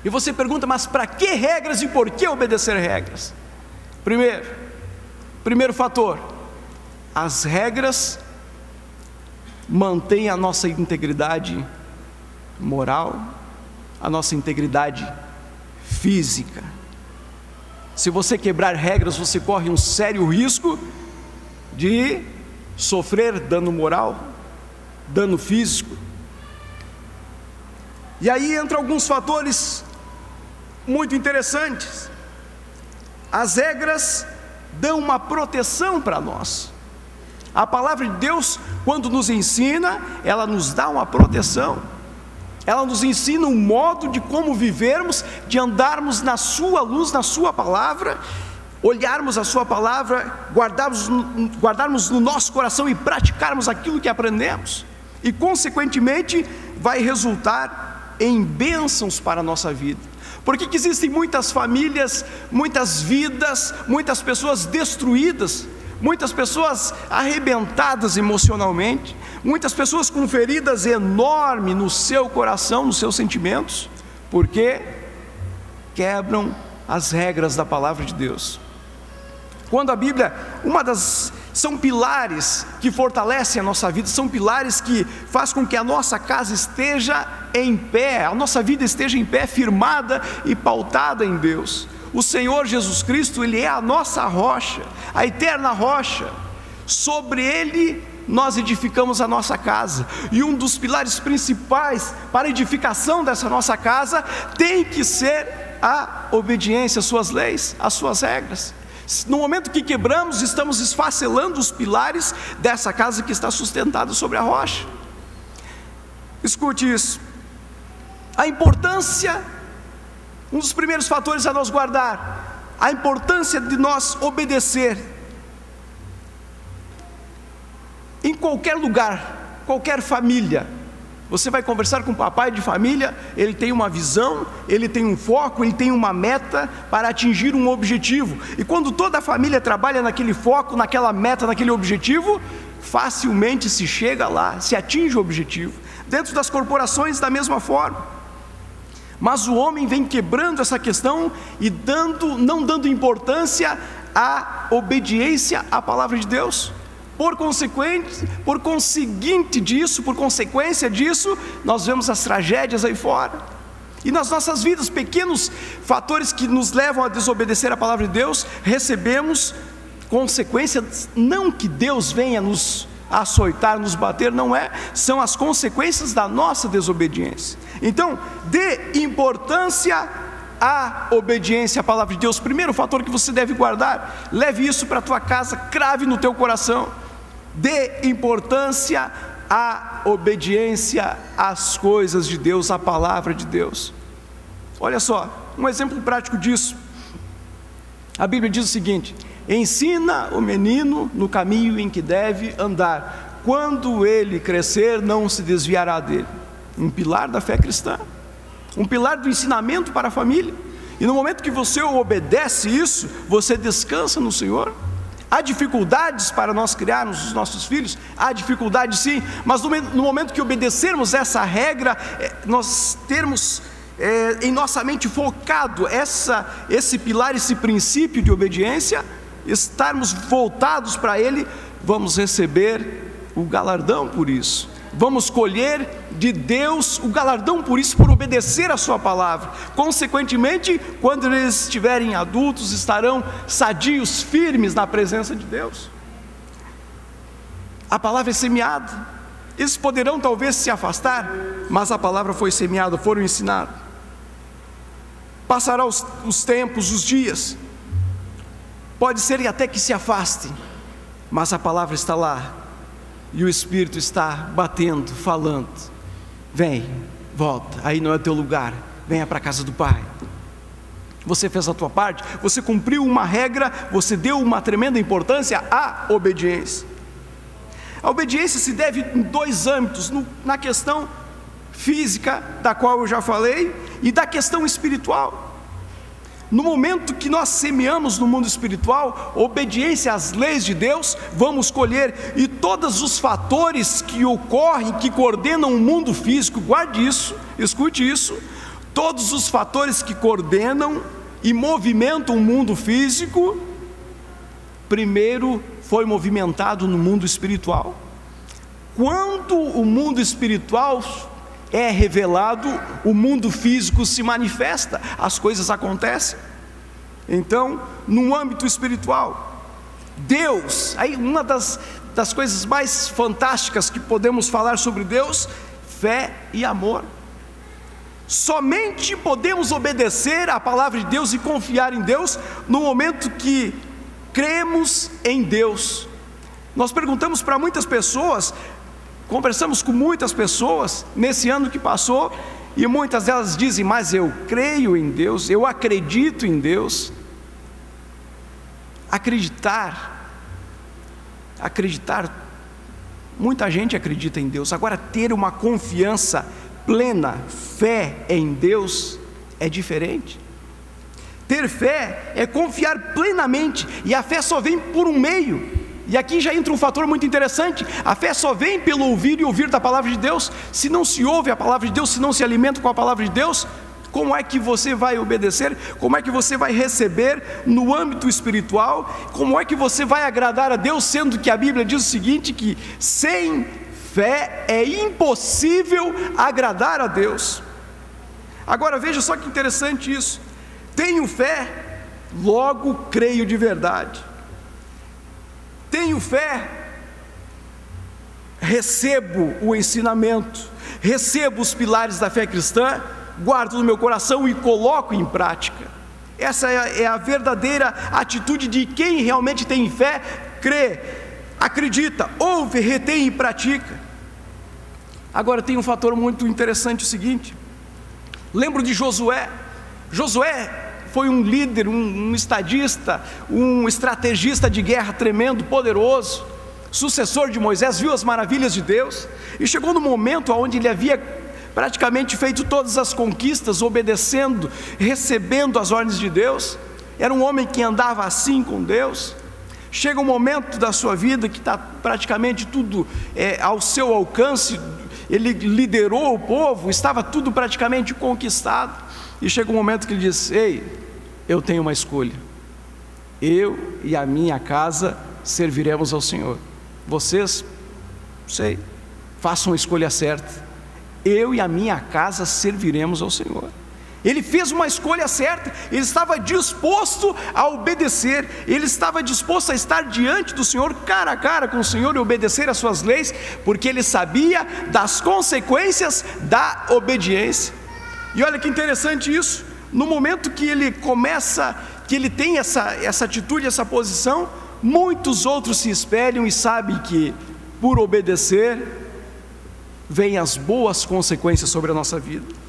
E você pergunta, mas para que regras e por que obedecer regras? Primeiro fator, as regras mantêm a nossa integridade moral, a nossa integridade física. Se você quebrar regras, você corre um sério risco de sofrer dano moral, dano físico. E aí entram alguns fatores muito interessantes. As regras dão uma proteção para nós. A palavra de Deus, quando nos ensina, ela nos dá uma proteção. Ela nos ensina um modo de como vivermos, de andarmos na sua luz, na sua palavra, olharmos a sua palavra, guardarmos no nosso coração e praticarmos aquilo que aprendemos. E consequentemente vai resultar em bênçãos para a nossa vida. Porque que existem muitas famílias, muitas vidas, muitas pessoas destruídas, muitas pessoas arrebentadas emocionalmente, muitas pessoas com feridas enormes no seu coração, nos seus sentimentos, porque quebram as regras da palavra de Deus. Quando a Bíblia, são pilares que fortalecem a nossa vida, são pilares que fazem com que a nossa casa esteja em pé, a nossa vida esteja em pé, firmada e pautada em Deus. O Senhor Jesus Cristo, Ele é a nossa rocha, a eterna rocha. Sobre Ele nós edificamos a nossa casa. E um dos pilares principais para a edificação dessa nossa casa tem que ser a obediência às suas leis, às suas regras. No momento que quebramos, estamos esfacelando os pilares dessa casa que está sustentada sobre a rocha. Escute isso. A importância, um dos primeiros fatores a nós guardar, a importância de nós obedecer. Em qualquer lugar, qualquer família, você vai conversar com o papai de família, ele tem uma visão, ele tem um foco, ele tem uma meta para atingir um objetivo. E quando toda a família trabalha naquele foco, naquela meta, naquele objetivo, facilmente se chega lá, se atinge o objetivo. Dentro das corporações, da mesma forma. Mas o homem vem quebrando essa questão e não dando importância à obediência à palavra de Deus. Por consequência disso, nós vemos as tragédias aí fora. E nas nossas vidas, pequenos fatores que nos levam a desobedecer a palavra de Deus, recebemos consequências, não que Deus venha nos açoitar, nos bater, não é, são as consequências da nossa desobediência. Então, dê importância à obediência à palavra de Deus. Primeiro fator que você deve guardar, leve isso para a tua casa, crave no teu coração. Dê importância à obediência às coisas de Deus, à palavra de Deus. Olha só, um exemplo prático disso. A Bíblia diz o seguinte: ensina o menino no caminho em que deve andar, quando ele crescer não se desviará dele. Um pilar da fé cristã, um pilar do ensinamento para a família. E no momento que você obedece isso, você descansa no Senhor. Há dificuldades para nós criarmos os nossos filhos? Há dificuldade sim, mas no momento que obedecermos essa regra, nós termos em nossa mente focado esse pilar, esse princípio de obediência, estarmos voltados para ele, vamos receber o galardão por isso. Vamos colher de Deus o galardão por isso, por obedecer a sua palavra. Consequentemente, quando eles estiverem adultos, estarão sadios, firmes na presença de Deus. A palavra é semeada. Eles poderão talvez se afastar, mas a palavra foi semeada, foram ensinados. Passará os tempos, os dias, pode ser até que se afastem, mas a palavra está lá. E o Espírito está batendo, falando: vem, volta, aí não é o teu lugar, venha para a casa do Pai. Você fez a tua parte, você cumpriu uma regra, você deu uma tremenda importância à obediência. A obediência se deve em dois âmbitos: na questão física, da qual eu já falei, e da questão espiritual. No momento que nós semeamos no mundo espiritual, obediência às leis de Deus, vamos colher. E todos os fatores que ocorrem, que coordenam o mundo físico, guarde isso, escute isso. todos os fatores que coordenam e movimentam o mundo físico, primeiro foi movimentado no mundo espiritual. Quando o mundo espiritual é revelado, o mundo físico se manifesta, as coisas acontecem. Então, no âmbito espiritual, Deus, aí uma das coisas mais fantásticas que podemos falar sobre Deus, fé e amor. Somente podemos obedecer à palavra de Deus e confiar em Deus no momento que cremos em Deus. Nós perguntamos para muitas pessoas, conversamos com muitas pessoas nesse ano que passou, e muitas delas dizem: mas eu creio em Deus, eu acredito em Deus. Acreditar, muita gente acredita em Deus. Agora, ter uma confiança plena, fé em Deus, é diferente. Ter fé é confiar plenamente, e a fé só vem por um meio. E aqui já entra um fator muito interessante: a fé só vem pelo ouvir e ouvir da palavra de Deus. Se não se ouve a palavra de Deus, se não se alimenta com a palavra de Deus, como é que você vai obedecer? Como é que você vai receber no âmbito espiritual? Como é que você vai agradar a Deus, sendo que a Bíblia diz o seguinte, que sem fé é impossível agradar a Deus? Agora veja só que interessante isso: tenho fé, logo creio de verdade. Tenho fé, recebo o ensinamento, recebo os pilares da fé cristã, guardo no meu coração e coloco em prática. Essa é a verdadeira atitude de quem realmente tem fé, crê, acredita, ouve, retém e pratica. Agora tem um fator muito interessante, o seguinte: lembro de Josué. Josué foi um líder, um estadista, um estrategista de guerra tremendo, poderoso, sucessor de Moisés, viu as maravilhas de Deus, e chegou no momento onde ele havia praticamente feito todas as conquistas, obedecendo, recebendo as ordens de Deus. Era um homem que andava assim com Deus. Chega um momento da sua vida que está praticamente tudo ao seu alcance, ele liderou o povo, estava tudo praticamente conquistado, e chega um momento que ele diz: ei, eu tenho uma escolha, eu e a minha casa serviremos ao Senhor. Vocês, sei, façam a escolha certa, eu e a minha casa serviremos ao Senhor. Ele fez uma escolha certa, ele estava disposto a obedecer, ele estava disposto a estar diante do Senhor, cara a cara com o Senhor, e obedecer às suas leis, porque ele sabia das consequências da obediência. E olha que interessante isso: no momento que ele começa, que ele tem essa atitude, essa posição, muitos outros se espelham e sabem que por obedecer vêm as boas consequências sobre a nossa vida.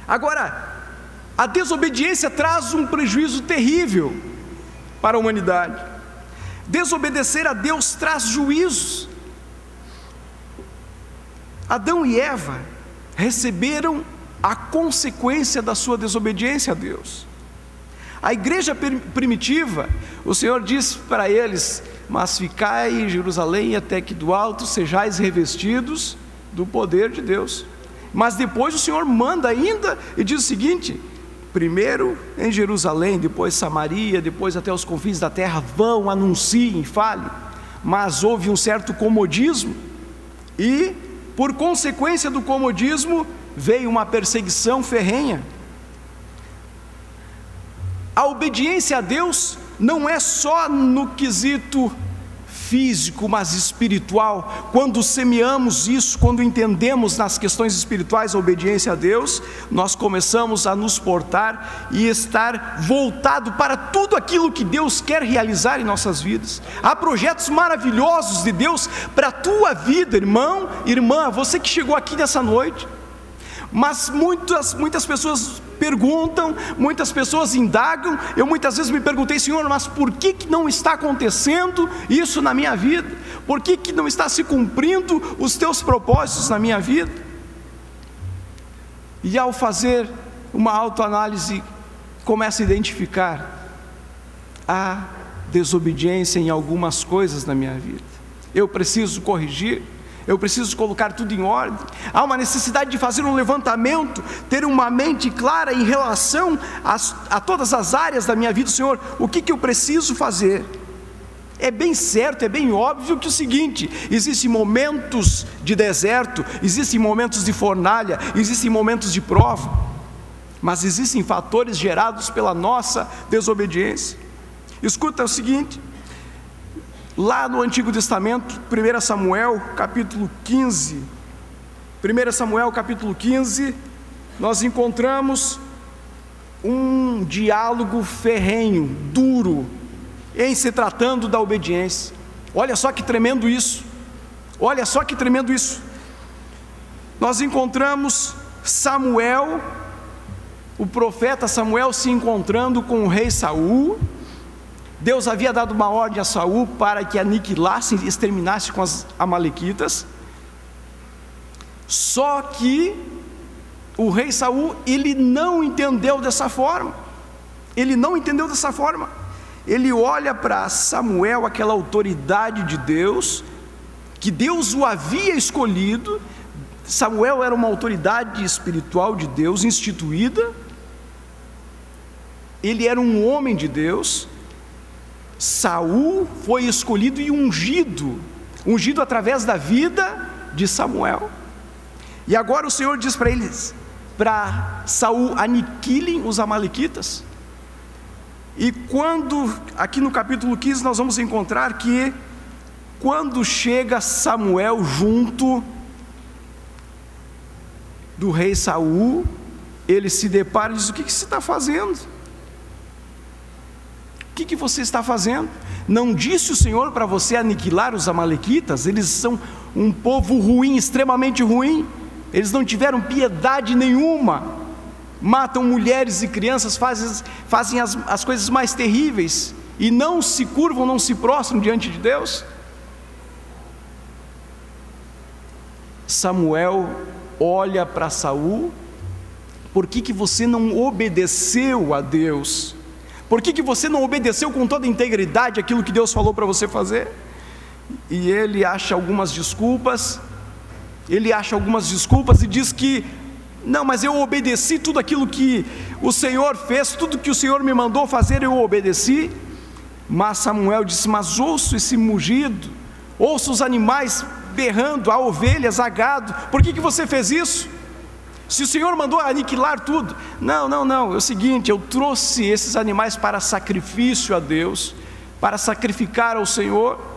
Agora, a desobediência traz um prejuízo terrível para a humanidade. Desobedecer a Deus traz juízos. Adão e Eva receberam a consequência da sua desobediência a Deus. A igreja primitiva, o Senhor disse para eles: mas ficai em Jerusalém até que do alto sejais revestidos do poder de Deus. Mas depois o Senhor manda ainda e diz o seguinte: primeiro em Jerusalém, depois Samaria, depois até os confins da terra, vão, anunciem, falem. Mas houve um certo comodismo, e por consequência do comodismo veio uma perseguição ferrenha. A obediência a Deus não é só no quesito físico, mas espiritual. Quando semeamos isso, quando entendemos nas questões espirituais a obediência a Deus, nós começamos a nos portar e estar voltado para tudo aquilo que Deus quer realizar em nossas vidas. Há projetos maravilhosos de Deus para a tua vida, irmão, irmã, você que chegou aqui nessa noite. Mas muitas pessoas perguntam, muitas pessoas indagam. Eu muitas vezes me perguntei: Senhor, mas por que não está acontecendo isso na minha vida? Por que não está se cumprindo os teus propósitos na minha vida? E ao fazer uma autoanálise, começa a identificar a desobediência em algumas coisas na minha vida. Eu preciso corrigir, eu preciso colocar tudo em ordem. Há uma necessidade de fazer um levantamento, ter uma mente clara em relação a todas as áreas da minha vida. Senhor, o que eu preciso fazer? É bem certo, é bem óbvio que o seguinte: existem momentos de deserto, existem momentos de fornalha, existem momentos de prova, mas existem fatores gerados pela nossa desobediência. Escuta o seguinte, lá no Antigo Testamento, 1 Samuel capítulo 15, 1 Samuel capítulo 15, nós encontramos um diálogo ferrenho, duro, em se tratando da obediência. Olha só que tremendo isso, olha só que tremendo isso. Nós encontramos Samuel, o profeta Samuel, se encontrando com o rei Saul. Deus havia dado uma ordem a Saul para que aniquilasse e exterminasse com as amalequitas. Só que o rei Saul, ele não entendeu dessa forma. Ele não entendeu dessa forma. Ele olha para Samuel, aquela autoridade de Deus, que Deus o havia escolhido. Samuel era uma autoridade espiritual de Deus, instituída. Ele era um homem de Deus. Saul foi escolhido e ungido através da vida de Samuel. E agora o Senhor diz para eles, para Saul: aniquilem os amalequitas. E quando, aqui no capítulo 15, nós vamos encontrar que, quando chega Samuel junto do rei Saul, ele se depara e diz: o que você está fazendo? O que você está fazendo? Não disse o Senhor para você aniquilar os amalequitas? Eles são um povo ruim, extremamente ruim. Eles não tiveram piedade nenhuma, matam mulheres e crianças, fazem as coisas mais terríveis, e não se curvam, não se prostram diante de Deus. Samuel olha para Saul: por que você não obedeceu a Deus? Por que você não obedeceu com toda a integridade aquilo que Deus falou para você fazer? E ele acha algumas desculpas, e diz que: não, mas eu obedeci tudo aquilo que o Senhor fez, tudo que o Senhor me mandou fazer, eu obedeci. Mas Samuel disse: mas ouço esse mugido, ouço os animais berrando, há ovelhas, há gado, por que você fez isso? Se o Senhor mandou aniquilar tudo. Não, é o seguinte: eu trouxe esses animais para sacrifício a Deus, para sacrificar ao Senhor.